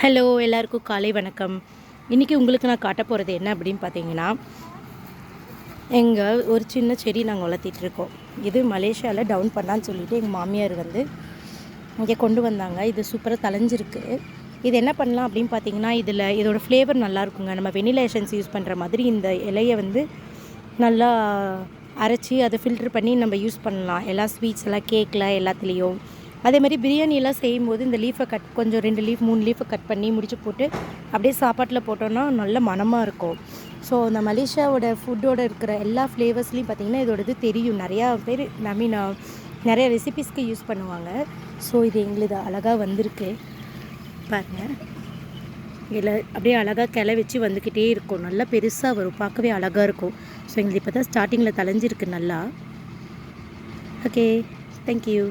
Hello, எல்லாருக்கும் காலை வணக்கம். இன்றைக்கி உங்களுக்கு நான் காட்ட போகிறது என்ன அப்படின்னு பார்த்தீங்கன்னா, எங்கள் ஒரு சின்ன செடி நாங்கள் வளர்த்திட்ருக்கோம். இது மலேசியாவில் டவுன் பண்ணான்னு சொல்லிவிட்டு எங்கள் மாமியார் வந்து இங்கே கொண்டு வந்தாங்க. இது சூப்பராக தளைஞ்சிருக்கு. இது என்ன பண்ணலாம் அப்படின்னு பார்த்தீங்கன்னா, இதோட ஃப்ளேவர் நல்லாயிருக்குங்க. நம்ம வெனிலா எசன்ஸ் யூஸ் பண்ணுற மாதிரி இந்த இலையை வந்து நல்லா அரைச்சி அதை ஃபில்ட்ரு பண்ணி நம்ம யூஸ் பண்ணலாம். எல்லா ஸ்வீட்ஸ் எல்லாம் கேக்கில் எல்லாத்துலேயும். அதேமாதிரி பிரியாணியெல்லாம் செய்யும்போது இந்த லீஃபை கொஞ்சம் 2 லீஃப் 3 லீஃபை கட் பண்ணி முடிச்சு போட்டு அப்படியே சாப்பாட்டில் போட்டோன்னா நல்ல மணமாக இருக்கும். ஸோ இந்த மலேசியாவோட ஃபுட்டோட இருக்கிற எல்லா ஃப்ளேவர்ஸ்லையும் பார்த்திங்கன்னா இதோடது தெரியும். நிறையா பேர் நிறைய ரெசிபீஸ்க்கு யூஸ் பண்ணுவாங்க. ஸோ இது எங்களுது அழகாக வந்திருக்கு பாருங்கள். இதில் அப்படியே அழகாக கிளை வச்சு வந்துக்கிட்டே இருக்கும். நல்லா பெருசாக வரும், பார்க்கவே அழகாக இருக்கும். ஸோ எங்களுக்கு இப்போ தான் ஸ்டார்டிங்கில் தளைஞ்சிருக்கு நல்லா. Okay, thank you.